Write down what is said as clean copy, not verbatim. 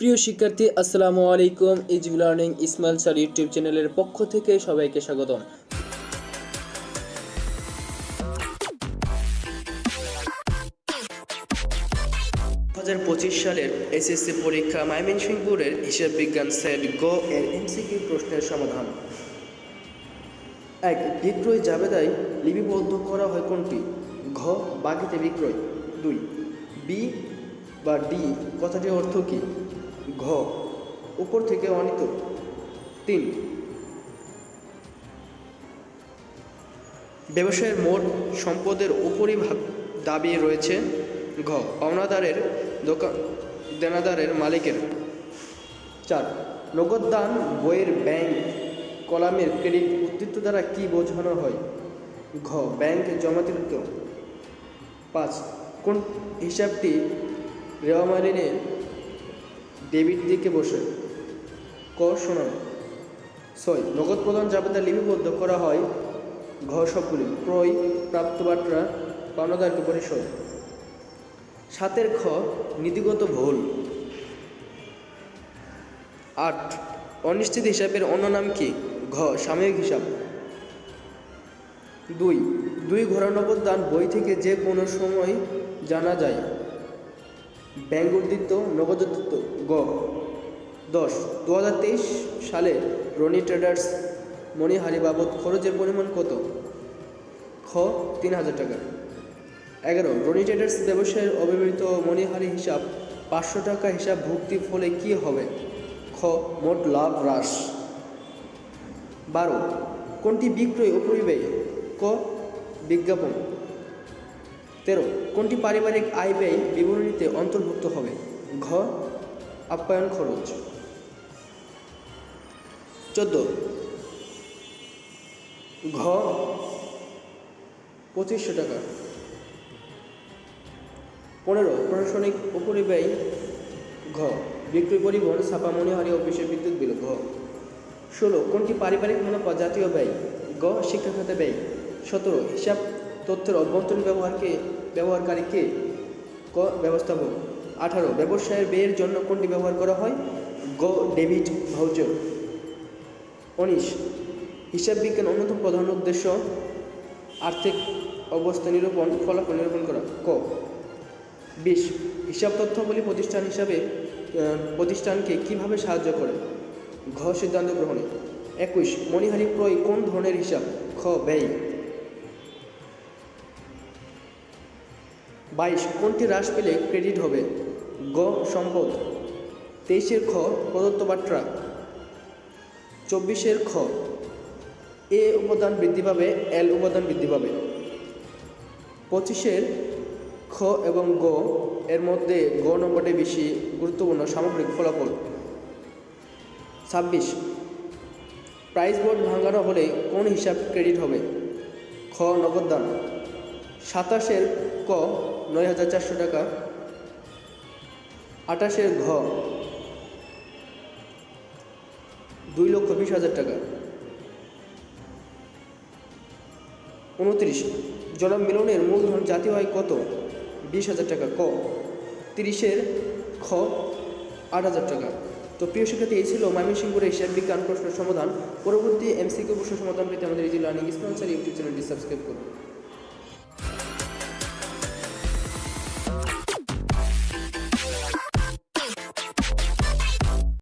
প্রিয় শিক্ষার্থী, আসসালামু আলাইকুম। Easy learning Ismail sir YouTube চ্যানেলের পক্ষ থেকে সবাইকে স্বাগতম। 2025 সালের এসএসসি পরীক্ষা ময়মনসিংহ বোর্ডের হিসাব বিজ্ঞান সেট গ এর এমসিকিউ প্রশ্নের সমাধান। 1. বিক্রয় জাবেদায় লিপিবদ্ধ করা হয় কোনটি? ঘ. বাকিতে বিক্রয়। 2. বি বা ডি কথাটির অর্থ কী? ঘ. উপর থেকে অনিত। 3. ব্যবসায়ের মোট সম্পদের উপরই দাবি রয়েছে। ঘ. পাওনাদারের দেনাদারের মালিকের। 4. নগদ দান বইয়ের ব্যাংক কলামের ক্রেডিট উদ্ধৃত দ্বারা কি বোঝানো হয়? ঘ. ব্যাংক জমাকৃত। 5. কোন হিসাবটি রেওয়ামারিনে ডেবিট দিকে বসে? ক. শোনান। 6. নগদ প্রদান জাবেদা লিপিবদ্ধ করা হয়। ঘ. সবগুলি। ক্রয় প্রাপ্তবাট্রা পাওনাদারকে পরিশোধ। 7 খ. নীতিগত ভুল। 8. অনিশ্চিত হিসাবের অন্য নাম কি? ঘ. সাময়িক হিসাব। 2. ঘোড়া নগদ দান বই থেকে যে কোনো সময় জানা যায়। ব্যাংক উদ্ধৃত নগদ উদ্ধৃত। গ. 10. 2023 সালে রনি ট্রেডার্স মণিহারি বাবদ খরচের পরিমাণ কত? খ. 3000 টাকা। 11. রনি ট্রেডার্স ব্যবসায়ের অব্যবহৃত মণিহারি হিসাব 500 টাকা হিসাব ভুক্তির ফলে কি হবে? খ. মোট লাভ হ্রাস। 12. কোনটি বিক্রয় ও পরিব্যয়? ক. বিজ্ঞাপন। 13. কোনটি পারিবারিক আয় ব্যয় বিবরণীতে অন্তর্ভুক্ত হবে? ঘ. আপ্যায়ন খরচ। 14. ঘ. 2500 টাকা। 15. প্রশাসনিক উপরিব্যয়। ঘ. বিক্রয় পরিবহন ছাপা মণিহারি অফিসের বিদ্যুৎ বিল। ঘ. 16. কোনটি পারিবারিক মুনাফা জাতীয় ব্যয়? গ. শিক্ষা খাতে ব্যয়। 17. হিসাব তথ্যের অভ্যন্তরীণ ব্যবহারকারী কে? ক. ব্যবস্থাপক। 18. ব্যবসায়ের ব্যয়ের জন্য কোনটি ব্যবহার করা হয়? গ. Debit voucher. 19. হিসাব বিজ্ঞান অন্যতম প্রধান উদ্দেশ্য আর্থিক অবস্থা নিরূপণ ফলাফল নিরূপণ করা। ক. 20. হিসাব তথ্যাবলী প্রতিষ্ঠানকে কিভাবে সাহায্য করে? ঘ. সিদ্ধান্ত গ্রহণে। 21. মণিহারি ক্রয় কোন ধরনের হিসাব? খ. ব্যয়। 22. কোনটি হ্রাস পেলে ক্রেডিট হবে? গ. সম্পদ। 23 খ. প্রদত্ত বাট্রা। 24 খ. এ উপাদান বৃদ্ধি পাবে, এল উপাদান বৃদ্ধি পাবে। 25 খ এবং গ এর মধ্যে গ নম্বরটি বেশি গুরুত্বপূর্ণ সামগ্রিক ফলাফল। 26. প্রাইস বোর্ড ভাঙানো হলে কোন হিসাব ক্রেডিট হবে? খ. নগদ দান। 27 ক. 9400 টাকা। 28 ঘ. 2,20,000 টাকা। 29. জনাব মিলনের মূলধন জাতীয় আয় কত? 20,000 টাকা। ক. 30 খ. 8,000 টাকা। তো প্রিয় শিক্ষার্থী, এই ছিল ময়মনসিংহ বোর্ডের হিসাব বিজ্ঞান প্রশ্নের সমাধান। পরবর্তী এমসিকিউ প্রশ্ন সমাধান পেতে আমাদের easy learning Ismail sir YouTube চ্যানেলটি সাবস্ক্রাইব করুন।